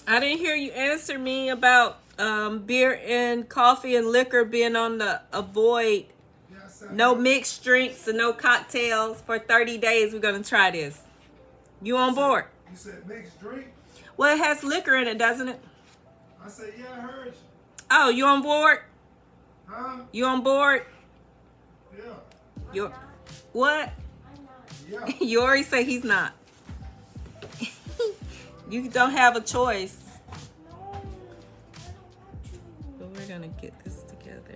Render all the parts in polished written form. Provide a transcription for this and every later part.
I didn't hear you answer me about beer and coffee and liquor being on the avoid. No mixed drinks and no cocktails for 30 days. We're going to try this. You on board? You said mixed drink? Well, it has liquor in it, doesn't it? I said, yeah, I heard you. Oh, you on board? Huh? You on board? Yeah. You what? Yeah. You already say he's not. You don't have a choice. But we're gonna get this together.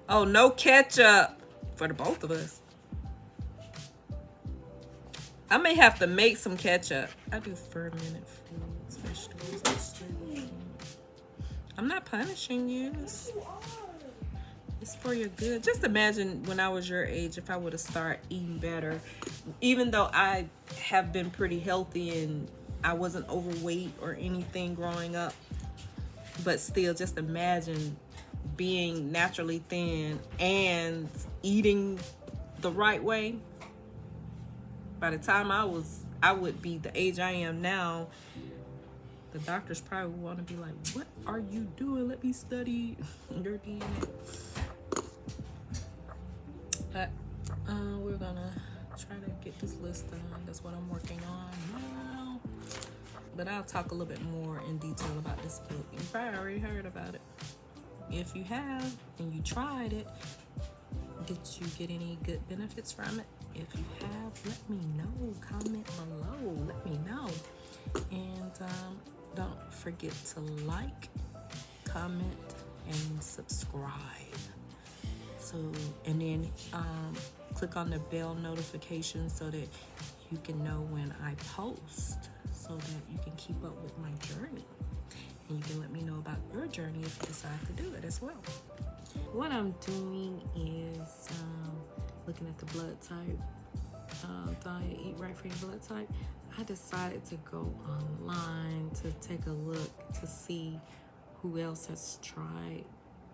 Oh, no ketchup for the both of us. I may have to make some ketchup. I do fermented foods, vegetables. I'm not punishing you. It's for your good. Just imagine when I was your age, if I would have started eating better. Even though I have been pretty healthy and I wasn't overweight or anything growing up. But still, just imagine being naturally thin and eating the right way. By the time I would be the age I am now, the doctors probably want to be like, what are you doing? Let me study your DNA. But we're gonna try to get this list done. That's what I'm working on now. But I'll talk a little bit more in detail about this book. You probably already heard about it. If you have and you tried it, did you get any good benefits from it? If you have, let me know. Comment below. Let me know. And don't forget to like, comment, and subscribe. So, and then click on the bell notification so that you can know when I post, so that you can keep up with my journey. And you can let me know about your journey if you decide to do it as well. What I'm doing is looking at the blood type, diet, eat right for your blood type. I decided to go online to take a look to see who else has tried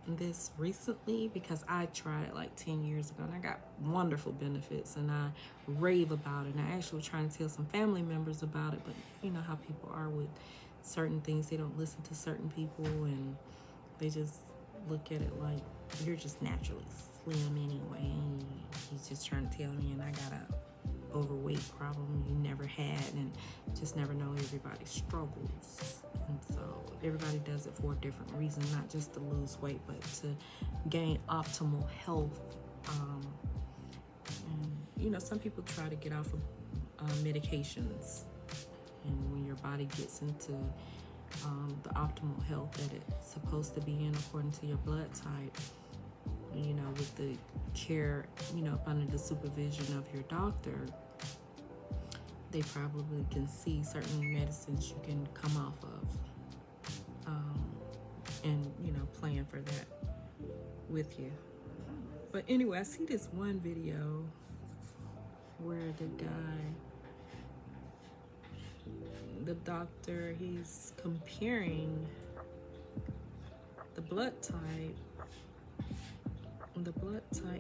this recently, because I tried it like 10 years ago and I got wonderful benefits and I rave about it. And I actually was trying to tell some family members about it, but you know how people are with certain things. They don't listen to certain people and they just look at it like you're just naturally slim anyway. And he's just trying to tell me, and I got a overweight problem you never had, and just never know everybody's struggles. And so everybody does it for a different reason, not just to lose weight, but to gain optimal health. And you know, some people try to get off of medications, and when your body gets into the optimal health that it's supposed to be in according to your blood type, you know, with the care, you know, under the supervision of your doctor, they probably can see certain medicines you can come off of, and you know, plan for that with you. But anyway, I see this one video where the doctor, he's comparing the blood type,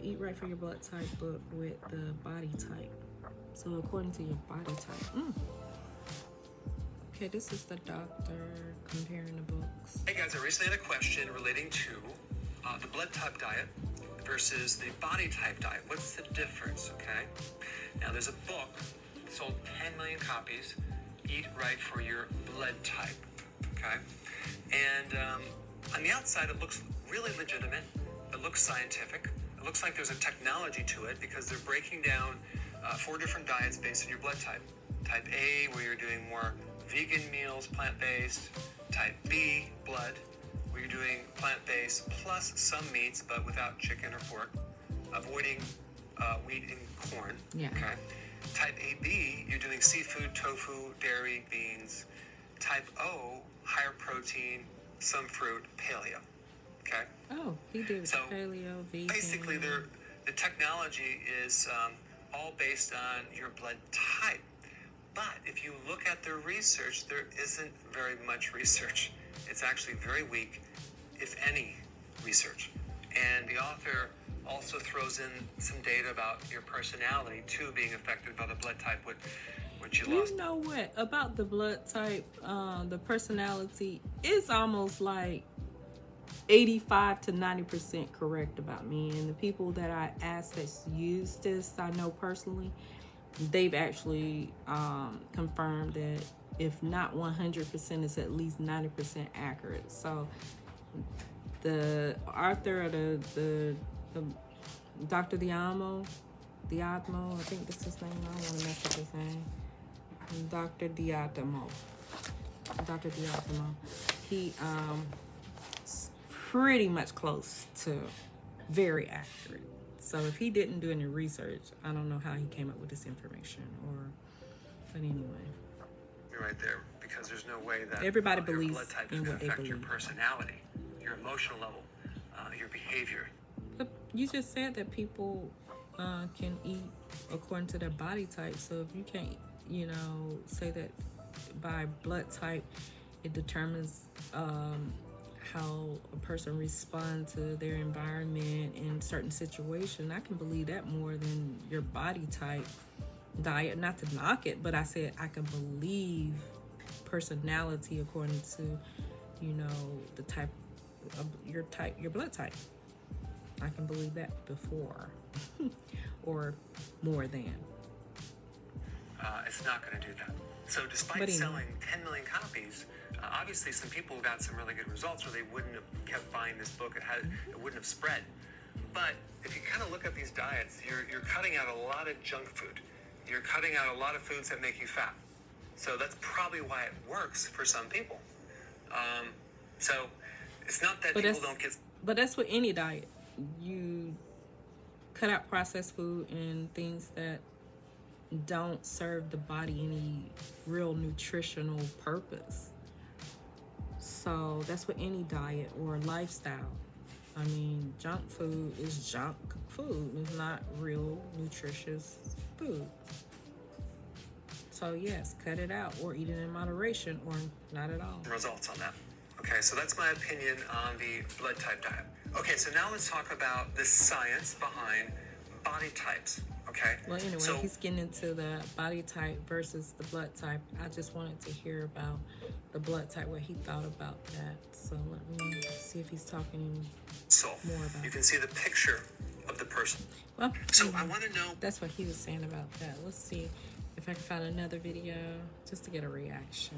Eat Right for Your Blood Type book with the body type. So according to your body type. Okay, this is the doctor comparing the books. Hey guys, I recently had a question relating to the blood type diet versus the body type diet. What's the difference, okay? Now there's a book, sold 10 million copies, Eat Right for Your Blood Type, okay? And on the outside it looks really legitimate. It looks scientific. It looks like there's a technology to it because they're breaking down 4 different diets based on your blood type. Type A, where you're doing more vegan meals, plant-based. Type B, blood, where you're doing plant-based plus some meats, but without chicken or pork. Avoiding wheat and corn. Yeah. Okay. Type AB, you're doing seafood, tofu, dairy, beans. Type O, higher protein, some fruit, paleo. Okay. Oh, he did paleo, vegan. Basically, the technology is all based on your blood type. But if you look at the research, there isn't very much research. It's actually very weak, if any, research. And the author also throws in some data about your personality, too, being affected by the blood type, which which you You lost. know what? About the blood type, the personality, it's almost like 85 to 90% correct about me. And the people that I asked that's used this, I know personally, they've actually confirmed that if not 100%, it's at least 90% accurate. So the author of the Dr. Diamo, I think that's his name. I don't want to mess up his name. Dr. Diamo. He pretty much close to very accurate. So if he didn't do any research, I don't know how he came up with this information. But anyway, You're right there, because there's no way that everybody your believes blood type in is going what to they affect your believe. personality, your emotional level, your behavior. But you just said that people can eat according to their body type. So if you can't, say that by blood type, it determines how a person responds to their environment in certain situations. I can believe that more than your body type diet. Not to knock it, but I said I can believe personality according to, the type of your blood type. I can believe that before or more than. It's not going to do that. So despite selling 10 million copies, obviously some people got some really good results, or they wouldn't have kept buying this book. It wouldn't have spread. But if you kind of look at these diets, you're cutting out a lot of junk food. You're cutting out a lot of foods that make you fat. So that's probably why it works for some people. So it's not that people don't get... But that's with any diet. You cut out processed food and things that don't serve the body any real nutritional purpose. So that's with any diet or lifestyle. I mean, junk food is junk food. It's not real nutritious food. So yes, cut it out or eat it in moderation or not at all. Results on that. Okay, so that's my opinion on the blood type diet. Okay, so now let's talk about the science behind body types. Okay. Well, anyway, he's getting into the body type versus the blood type. I just wanted to hear about the blood type, what he thought about that. So let me see if he's talking more about. You can see the picture of the person. Well, so I want to know. That's what he was saying about that. Let's see if I can find another video just to get a reaction.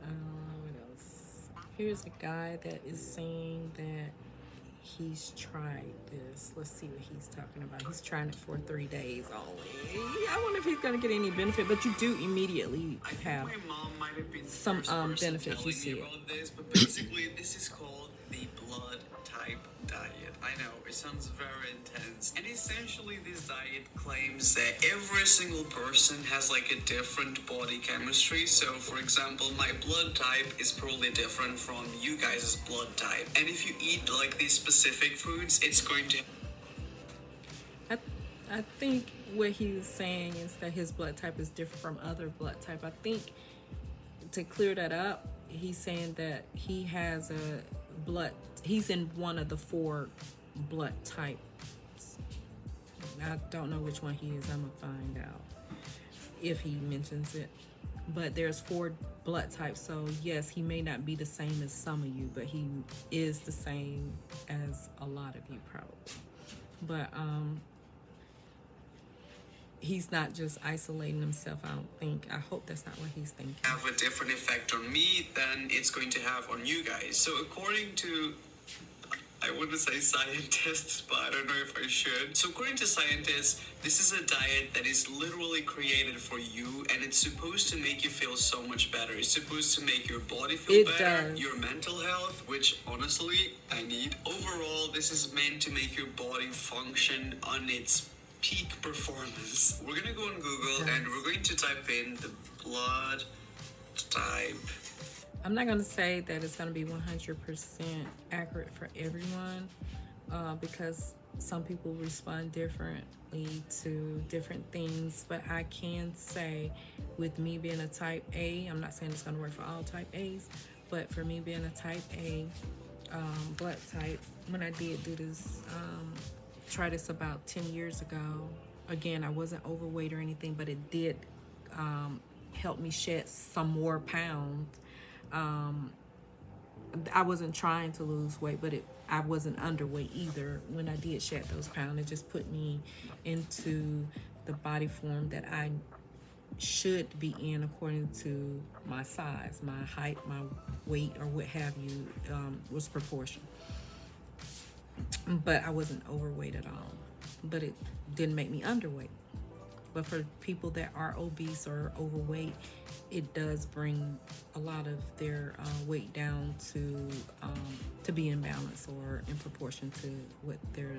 What else? Here's a guy that is saying that he's tried this. Let's see what he's talking about. He's trying it for 3 days only. I wonder if he's gonna get any benefit, but you do immediately have some benefit. You see it. This, but basically, this is called the blood type diet. I know it sounds very intense, and essentially, this diet claims that every single person has like a different body chemistry. So, for example, my blood type is probably different from you guys' blood type, and if you eat like these specific foods, it's going to... I think what he was saying is that his blood type is different from other blood type. I think to clear that up, he's saying that he has he's in one of the 4 blood types. I don't know which one he is. I'm gonna find out if he mentions it. But there's 4 blood types, so yes, he may not be the same as some of you, but he is the same as a lot of you probably. But he's not just isolating himself, I don't think. I hope that's not what he's thinking. Have a different effect on me than it's going to have on you guys. So according to, I want to say scientists, but I don't know if I should. So according to scientists, this is a diet that is literally created for you, and it's supposed to make you feel so much better. It's supposed to make your body feel better, your mental health, which honestly, I need. Overall, this is meant to make your body function on its peak performance. We're gonna go on Google and we're going to type in the blood type. I'm not going to say that it's going to be 100% accurate for everyone because some people respond differently to different things. But I can say with me being a type A, I'm not saying it's going to work for all type A's, but for me being a type A blood type, when I did do this, try this about 10 years ago, again, I wasn't overweight or anything, but it did helped me shed some more pounds. I wasn't trying to lose weight, but I wasn't underweight either when I did shed those pounds. It just put me into the body form that I should be in according to my size, my height, my weight, or what have you, was proportion. But I wasn't overweight at all. But it didn't make me underweight. But for people that are obese or overweight, it does bring a lot of their weight down to be in balance or in proportion to what their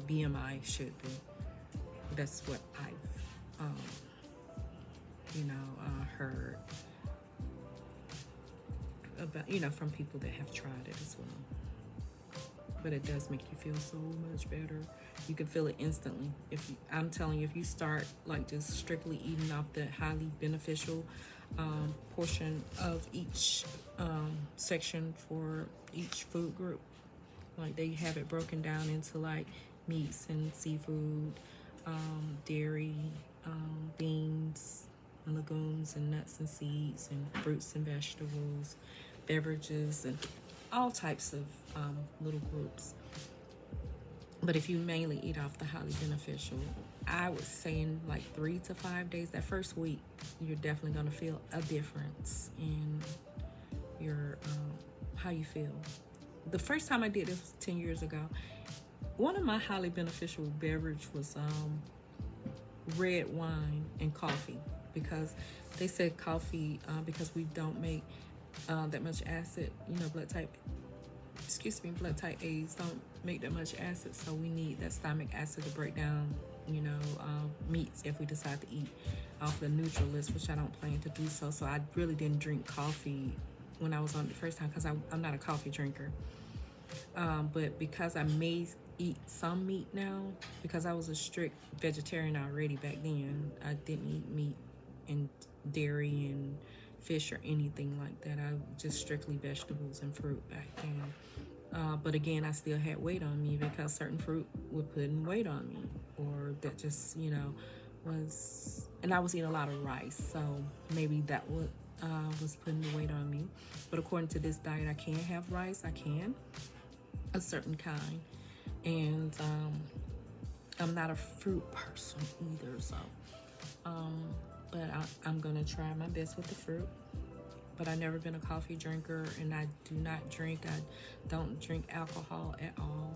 BMI should be. That's what I've heard about, from people that have tried it as well. But it does make you feel so much better. You can feel it instantly. I'm telling you, if you start like just strictly eating off the highly beneficial portion of each section for each food group, like they have it broken down into like meats and seafood, dairy, beans and legumes and nuts and seeds and fruits and vegetables, beverages, and all types of little groups. But if you mainly eat off the highly beneficial, I would say in like 3 to 5 days, that first week, you're definitely going to feel a difference in your how you feel. The first time I did this was 10 years ago. One of my highly beneficial beverage was red wine and coffee, because they said coffee, because we don't make that much acid, blood type A's don't make that much acid, so we need that stomach acid to break down, meats if we decide to eat off the neutral list, which I don't plan to do so. So I really didn't drink coffee when I was on the first time, because I'm not a coffee drinker. But because I may eat some meat now, because I was a strict vegetarian already back then, I didn't eat meat and dairy and fish or anything like that. I just strictly vegetables and fruit back then. But again, I still had weight on me because certain fruit were putting weight on me, or that just, was, and I was eating a lot of rice, so maybe that was putting the weight on me. But according to this diet, I can have rice. I can, a certain kind, and I'm not a fruit person either, so but I'm gonna try my best with the fruit. But I've never been a coffee drinker, and I do not drink. I don't drink alcohol at all.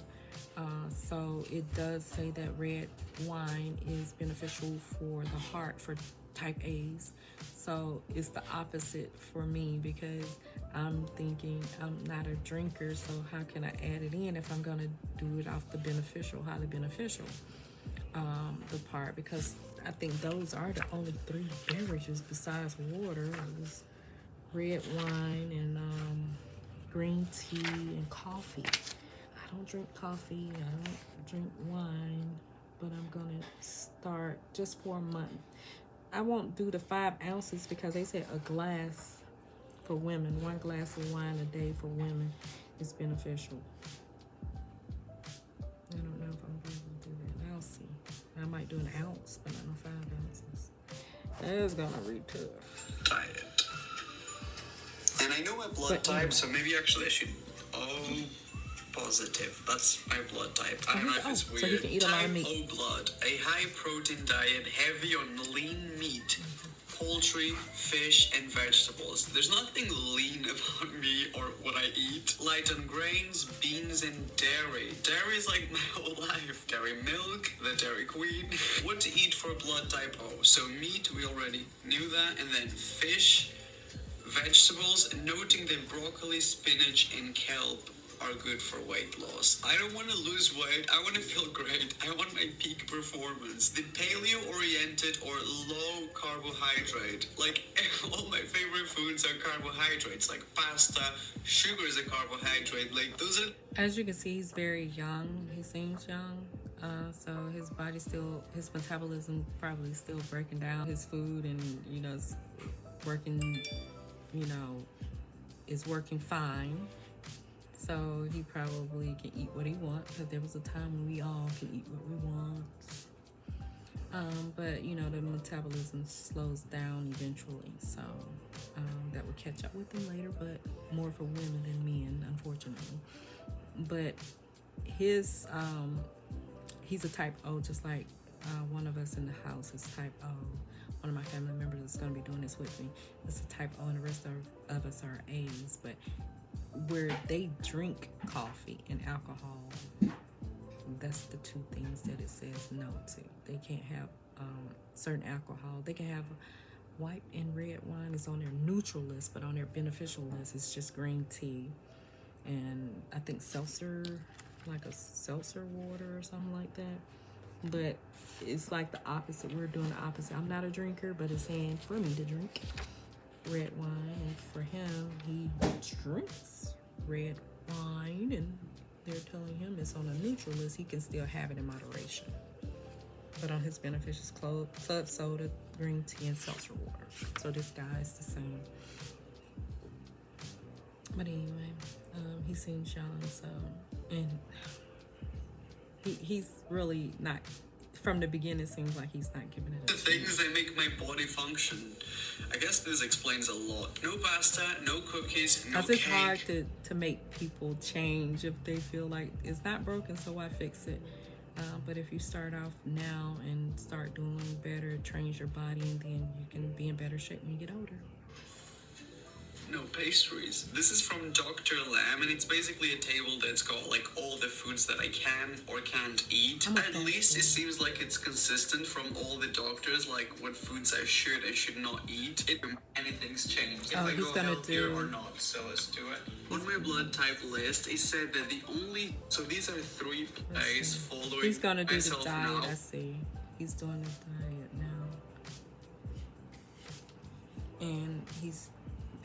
So it does say that red wine is beneficial for the heart, for type A's. So it's the opposite for me, because I'm thinking I'm not a drinker, so how can I add it in if I'm gonna do it off the beneficial, highly beneficial the part? Because I think those are the only 3 beverages besides water. It was red wine and green tea and coffee. I don't drink coffee, I don't drink wine, but I'm gonna start just for a month. I won't do the 5 ounces because they said a glass for women, 1 glass of wine a day for women is beneficial. I don't know if I'm going to do that. I'll see. I might do an ounce, but not no 5 ounces. That's gonna be tough. Diet. And I know my blood type, so maybe actually I should. Oh, positive. That's my blood type. I don't know if it's weird. So you can eat a lot of Type meat. O blood. A high protein diet heavy on lean meat, poultry, fish, and vegetables. There's nothing lean about me or what I eat. Light on grains, beans, and dairy. Dairy is like my whole life. Dairy milk, the dairy queen. What to eat for blood type O. So meat, we already knew that. And then fish, vegetables, noting that broccoli, spinach, and kelp are good for weight loss. I don't want to lose weight. I want to feel great. I want my peak performance. The paleo-oriented or low carbohydrate. Like, all my favorite foods are carbohydrates, like pasta. Sugar is a carbohydrate. Like, those are... As you can see, he's very young. He seems young. So his body still, his metabolism probably still breaking down his food, and, it's working, is working fine. So he probably can eat what he wants, because there was a time when we all can eat what we want. But you know, the metabolism slows down eventually, so that will catch up with them later, but more for women than men, unfortunately. But his he's a type O, just like one of us in the house is type O. One of my family members is going to be doing this with me. It's a type O, and the rest of us are A's. But where they drink coffee and alcohol, that's the two things that it says no to. They can't have certain alcohol. They can have white and red wine is on their neutral list, but on their beneficial list, it's just green tea. And I think seltzer, like a seltzer water or something like that. But it's like the opposite. We're doing the opposite. I'm not a drinker, but it's saying for me to drink red wine. And for him, he drinks red wine. And they're telling him it's on a neutral list. He can still have it in moderation. But on his beneficials, club soda, green tea, and seltzer water. So this guy is the same. But anyway, he seems young, so, and he's really not, from the beginning, it seems like he's not giving it a chance. The things that make my body function. I guess this explains a lot. No pasta, no cookies, no cake. Because it's hard to make people change if they feel like it's not broken, so why fix it? But if you start off now and start doing better, it trains your body, and then you can be in better shape when you get older. No pastries. This is from Dr. Lamb, and it's basically a table that's got like all the foods that I can or can't eat. At least it seems like it's consistent from all the doctors, like what foods I should not eat. If anything's changed, if I go healthier or not. So let's do it. On my blood type list, it said that the only, so these are 3 plays following He's gonna do the myself diet, now. I see. He's doing the diet now. And he's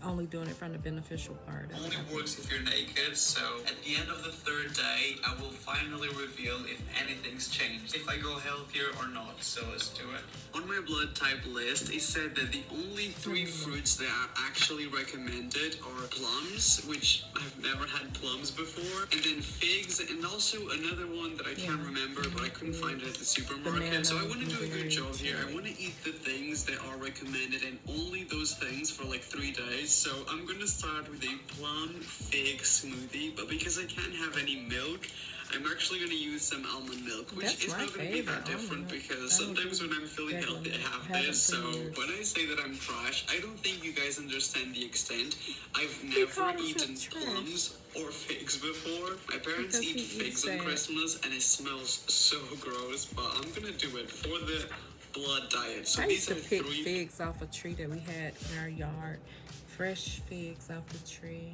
only doing it from the beneficial part. Only works if you're naked, so at the end of the 3rd day, I will finally reveal if anything's changed, if I go healthier or not, so let's do it. On my blood type list, it said that the only 3 fruits that are actually recommended are plums, which I've never had plums before, and then figs, and also another one that I can't remember, but I couldn't find it at the supermarket. So I want to do a good job here. I want to eat the things that are recommended, and only those things for like 3 days. So I'm gonna start with a plum fig smoothie, but because I can't have any milk, I'm actually gonna use some almond milk, which is not gonna be that different because sometimes when I'm feeling healthy, I have this. So when I say that I'm trash, I don't think you guys understand the extent. I've never eaten plums or figs before. My parents eat figs on Christmas, and it smells so gross, but I'm gonna do it for the blood diet. So I used these to are pick 3 figs off a tree that we had in our yard. Fresh figs off the tree.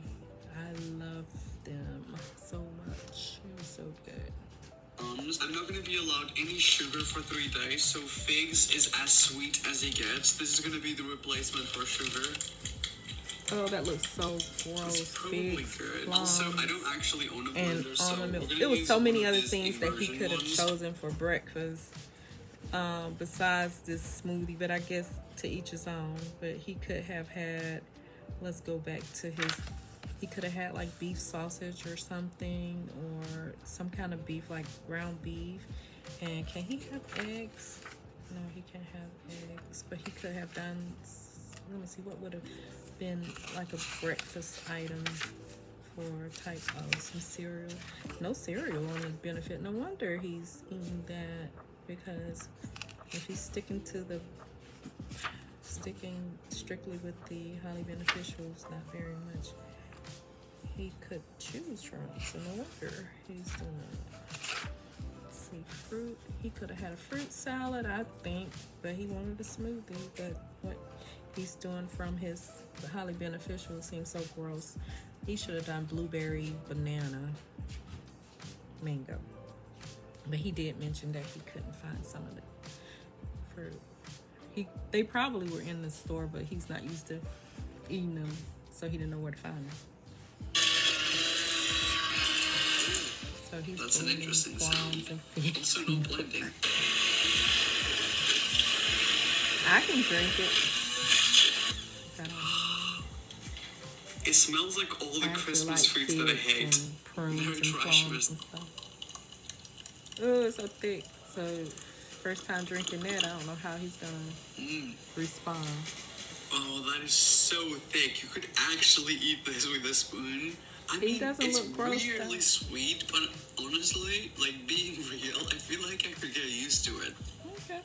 I love them so much. They're so good. I'm not going to be allowed any sugar for 3 days, so figs is as sweet as it gets. This is going to be the replacement for sugar. Oh, that looks so gross. It's probably figs, good. plums, Also, I don't actually own a and blender, so almond milk. we're It gonna was use so one many of other these things that he immersion could have ones. chosen for breakfast besides this smoothie, but I guess to each his own. But he could have had, let's go back to his, he could have had like beef sausage or something, or some kind of beef, like ground beef. And can he have eggs? No, he can't have eggs, but he could have done, let me see, what would have been like a breakfast item for type O, some cereal. No cereal on his benefit. No wonder he's eating that, because if he's sticking strictly with the highly beneficials, not very much, he could choose from. So no wonder he's doing that. Let's see, fruit. He could have had a fruit salad, I think, but he wanted a smoothie. But what he's doing from his highly beneficial seems so gross. He should have done blueberry, banana, mango. But he did mention that he couldn't find some of the fruit. They probably were in the store, but he's not used to eating them, so he didn't know where to find them. So he's That's an interesting plums sound. and figs. Also, no blending. I can drink it. It smells like all the Christmas trees that I hate. Prunes They're and trash plums and stuff. Oh, it's so thick. So first time drinking that. I don't know how he's gonna respond. Oh, that is so thick. You could actually eat this with a spoon. I He mean, doesn't it's look gross, weirdly though. sweet, but honestly, like being real, I feel like I could get used to it. Okay.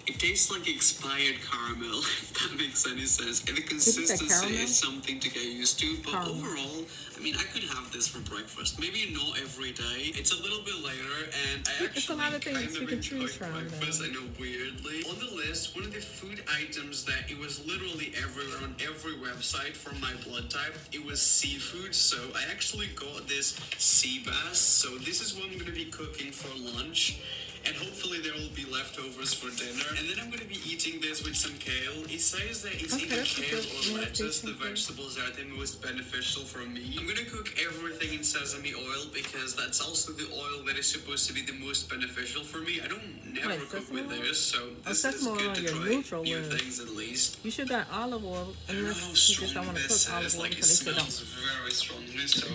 It tastes like expired caramel, if that makes any sense. And the you say consistency caramel? is something to get used to. But Caramel. overall, I mean, I could have this for breakfast. Maybe not every day. It's a little bit later, and I It's a actually lot of things kind you of can enjoy choose from, breakfast. though. I know, weirdly. On the list, one of the food items that it was literally everywhere on every website for my blood type, it was seafood. So I actually got this sea bass. So this is what I'm going to be cooking for lunch. And hopefully there will be leftovers for dinner. And then I'm going to be eating this with some kale. It says that it's Okay, either that's a kale good or lettuce, the meditation food. vegetables that are the most beneficial for me. I'm going to cook everything in sesame oil because that's also the oil that is supposed to be the most beneficial for me. I don't never Wait, cook sesame with oil? this, so this is sesame oil good on to your try neutral new list. things at least. You should got olive oil, I don't know unless how you just strong don't want to this cook olive is. oil Like, it because they say smells don't. very strongly, so...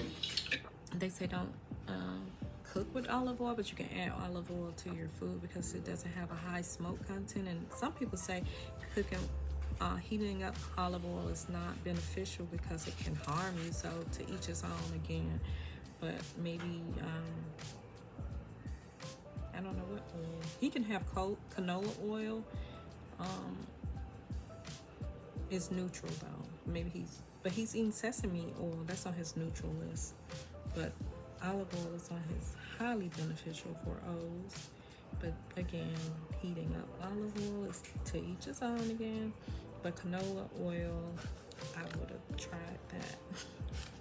They say don't cook with olive oil, but you can add olive oil to your food because it doesn't have a high smoke content. And some people say cooking, heating up olive oil is not beneficial because it can harm you. So to each his own again. But maybe I don't know what oil. He can have canola oil. It's neutral though. Maybe he's eating sesame oil. That's on his neutral list. But olive oil is on his highly beneficial for O's. But again, heating up olive oil is to each his own again. But canola oil, I would have tried that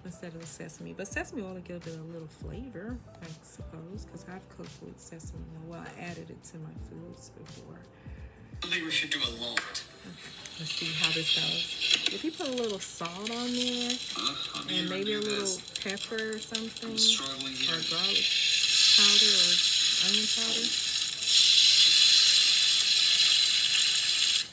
instead of the sesame. But sesame oil will give it a little flavor, I suppose, because I've cooked with sesame oil. Well, I added it to my foods before. I think we should do a lot. Let's see how this goes. If you put a little salt on there, How do and you maybe do a little this? pepper or something, I'm struggling here. or garlic powder or onion powder.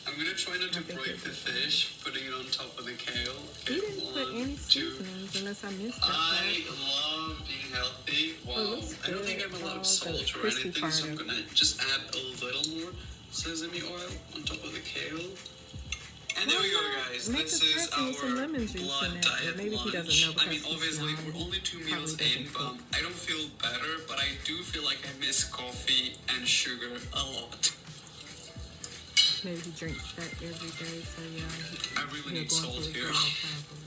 I'm gonna try not to I think break it's the fish, putting it on top of the kale. He Okay, didn't put any 1, 2. seasonings unless I missed that I part. love being healthy. Wow. looks I don't think good. I'm allowed Oh, salt the or crispy anything, so I'm part. gonna just add a little more sesame oil on top of the kale. And there we go, guys. Make This the is dressing with some our lemon juice in blood it, diet but maybe he doesn't lunch. know I mean, because he's obviously, young. we're only 2 Probably meals doesn't in, cook. but I don't feel better, but I do feel like I miss coffee and sugar a lot. Maybe he drinks that every day, so yeah. I really he'll need go salt into here. withdrawal probably.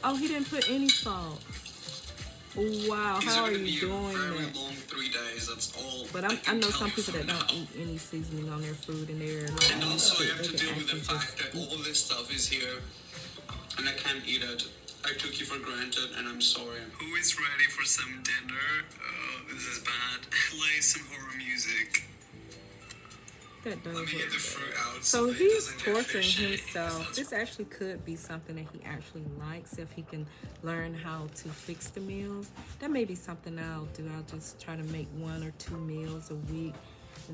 Oh, he didn't put any salt. Wow, These how are gonna you be a doing very that? long 3 days. That's all. But I can know tell some you people for that don't now. eat any seasoning on their food, and they're not And used also, to you it. have to They deal can with the actually fact that just all of this stuff is here, and I can't eat it. I took you for granted, and I'm sorry. Who is ready for some dinner? Oh, this is bad. Play some horror music. that does Let me look get the good. fruit out. So that it he's doesn't get torturing fishy. himself. This actually could be something that he actually likes if he can learn how to fix the meals. That may be something I'll do. I'll just try to make 1 or 2 meals a week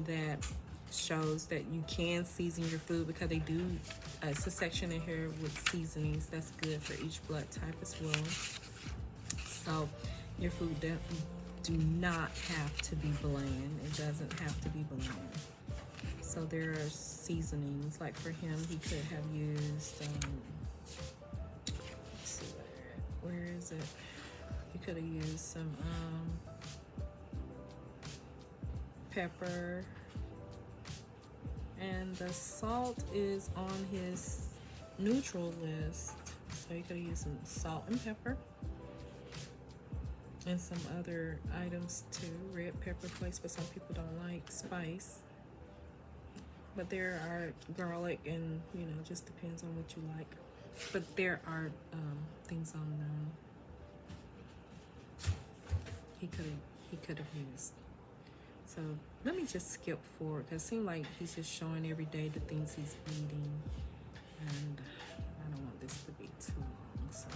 that shows that you can season your food, because they do. It's a section in here with seasonings that's good for each blood type as well. So your food do not have to be bland. It doesn't have to be bland. So there are seasonings, like for him, he could have used, let's see, where is it? He could have used some pepper, and the salt is on his neutral list. So he could have used some salt and pepper, and some other items too. Red pepper flakes, but some people don't like spice. But there are garlic, and just depends on what you like. But there are things on he could have used. So let me just skip forward, because it seems like he's just showing every day the things he's eating, and I don't want this to be too long. So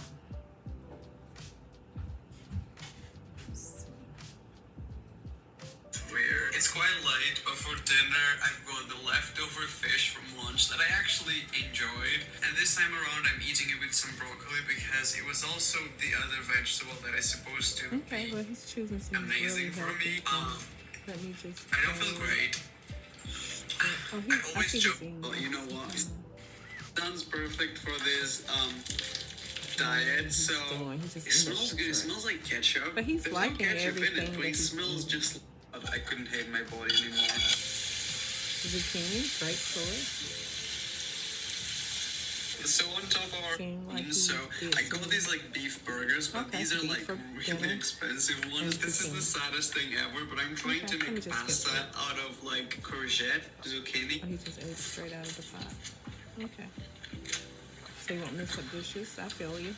let's see. Weird. It's quite late, but for dinner, I've got the leftover fish from lunch that I actually enjoyed. And this time around, I'm eating it with some broccoli because it was also the other vegetable that is supposed to Okay, be well, he's choosing some amazing really for healthy me. things. Let me just. I don't feel great. Oh, I always see joke, his email. well, you know what? Sounds perfect for this diet. So He it smells good. It smells like ketchup. But he's There's liking no ketchup in everything it, but that it he's smells eating. just. I couldn't hate my body anymore. Zucchini, great choice. So on top of our Like so I got these like beef burgers, but these are like really expensive ones. This is the saddest thing ever, but I'm trying to make pasta out of like courgette, zucchini. Oh, he just ate it straight out of the pot. Okay. So you won't mix up dishes? I feel you.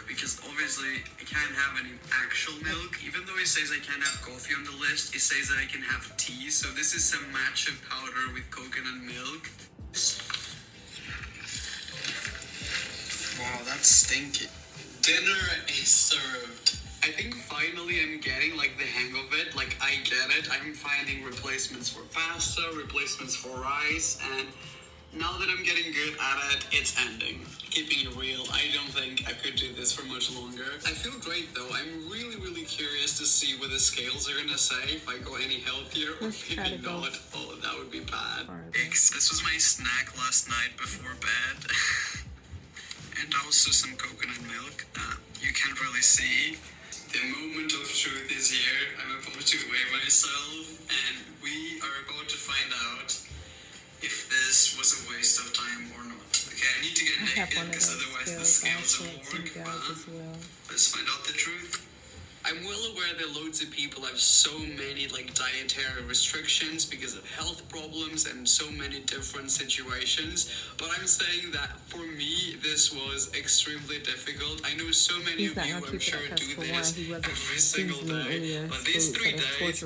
Because obviously I can't have any actual milk. Even though it says I can't have coffee on the list, it says that I can have tea. So this is some matcha powder with coconut milk. Wow, that's stinky. Dinner is served. I think finally I'm getting like the hang of it. Like I get it. I'm finding replacements for pasta, replacements for rice, and now that I'm getting good at it, it's ending. Keeping it real, I don't think I could do this for much longer. I feel great though. I'm really curious to see what the scales are gonna say if I go any healthier or maybe not. Oh, that would be bad. This was my snack last night before bed. And also some coconut milk that you can't really see. The moment of truth is here. I'm about to weigh myself, and we are about to find out if this was a waste of time or not. Okay, I need to get naked because otherwise the scales won't work. Let's find out the truth. I'm well aware that loads of people have so many like dietary restrictions because of health problems and so many different situations, but I'm saying that for me this was extremely difficult. I know so many of you, I'm sure, do this every single day, but these 3 days,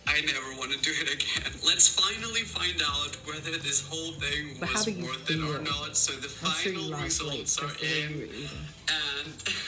I never want to do it again. Let's finally find out whether this whole thing was worth it or not. So the final results are in.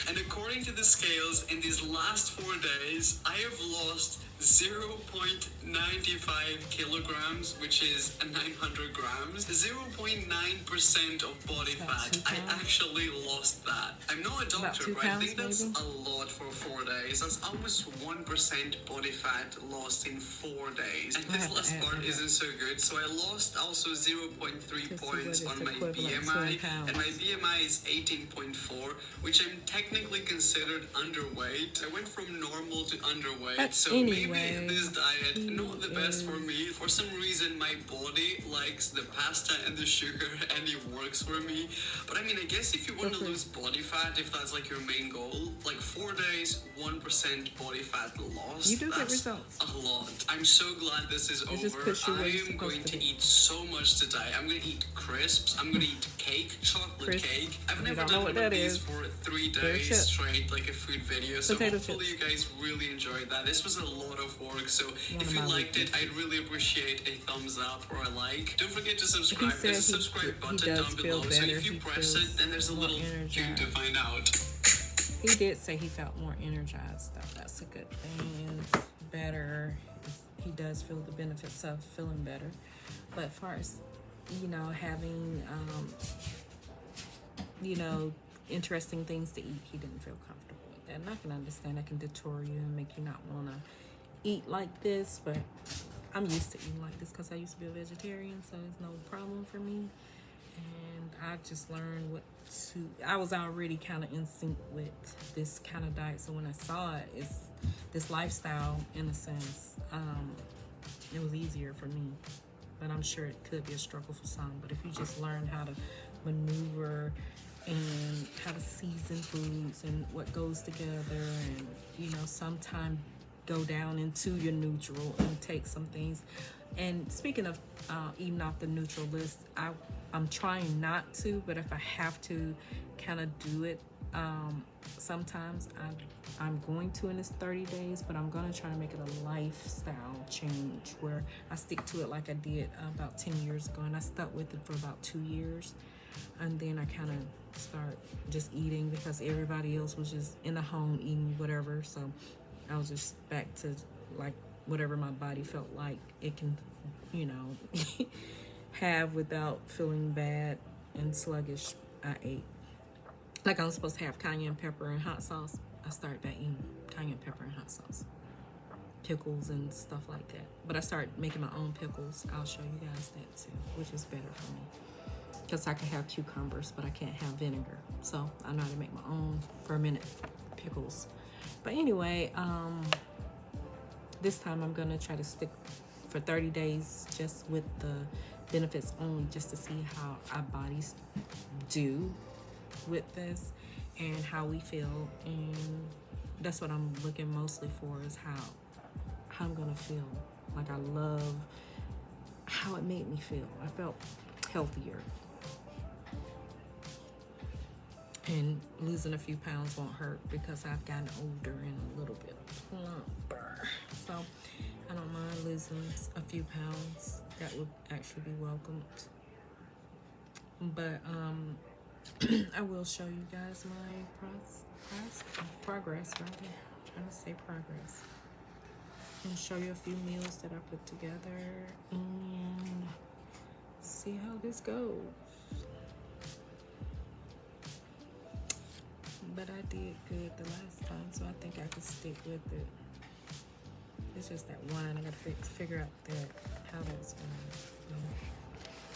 And according to the scales, in these last 4 days, I have lost 0.95 kilograms, which is 900 grams, 0.9% of body fat. I actually lost that. I'm not a doctor, but I think that's a lot for 4 days. That's almost 1% body fat lost in 4 days. And this last part isn't so good. So I lost also 0.3 points on my BMI, and my BMI is 18.4, which I'm technically considered underweight. I went from normal to underweight, so maybe this diet not the best for me. For some reason my body likes the pasta and the sugar and it works for me. But I mean, I guess if you want to lose body fat, if that's like your main goal, like 4 days, 1% body fat loss, you do get that's results. A lot. I'm so glad this is over. I am going to eat so much today. I'm going to eat crisps. I'm going to eat cake, chocolate cake. I've never done one of these for 3 days straight, like a food video. So hopefully you guys really enjoyed that. This was a lot of work. So if you liked it, I'd really appreciate a thumbs up or a like. Don't forget to subscribe. There's a subscribe button down below. So if you press it, then there's a little thing to find out. He did say he felt more energized, though. That's a good thing. And better. He does feel the benefits of feeling better. But as far as, having, interesting things to eat, he didn't feel comfortable with that. And I can understand that can deter you and make you not want to eat like this. But I'm used to eating like this because I used to be a vegetarian, so it's no problem for me. And I just learned I was already kind of in sync with this kind of diet. So when I saw it, it's this lifestyle, in a sense, it was easier for me. But I'm sure it could be a struggle for some. But if you just learn how to maneuver and how to season foods and what goes together, and, sometimes go down into your neutral and take some things. And speaking of eating off the neutral list, I'm trying not to, but if I have to kind of do it, sometimes I'm going to in this 30 days, but I'm going to try to make it a lifestyle change where I stick to it like I did about 10 years ago, and I stuck with it for about 2 years. And then I kind of start just eating because everybody else was just in the home eating whatever. So I was just back to like whatever my body felt like it can, have without feeling bad and sluggish. I ate. Like I was supposed to have cayenne pepper and hot sauce. I started back eating cayenne pepper and hot sauce. pickles and stuff like that. But I started making my own pickles. I'll show you guys that too, which is better for me. Because I can have cucumbers, but I can't have vinegar. So I know how to make my own fermented pickles. But anyway, this time I'm gonna try to stick for 30 days just with the benefits only, just to see how our bodies do with this and how we feel. And that's what I'm looking mostly for, is how I'm gonna feel. Like, I love how it made me feel. I felt healthier. And losing a few pounds won't hurt because I've gotten older and a little bit plumper. So I don't mind losing a few pounds. That would actually be welcomed. But I will show you guys my progress, right? I'm trying to say progress. And show you a few meals that I put together and see how this goes. But I did good the last time, so I think I could stick with it. It's just that wine. I gotta figure out how that's going.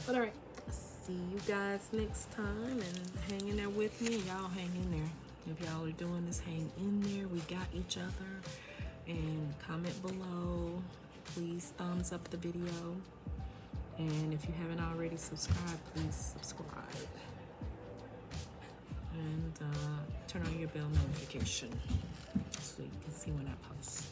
But all right, see you guys next time, and hang in there with me. Y'all hang in there. If y'all are doing this, hang in there. We got each other. And comment below. Please thumbs up the video. And if you haven't already subscribed, please subscribe. And turn on your bell notification so you can see when I post.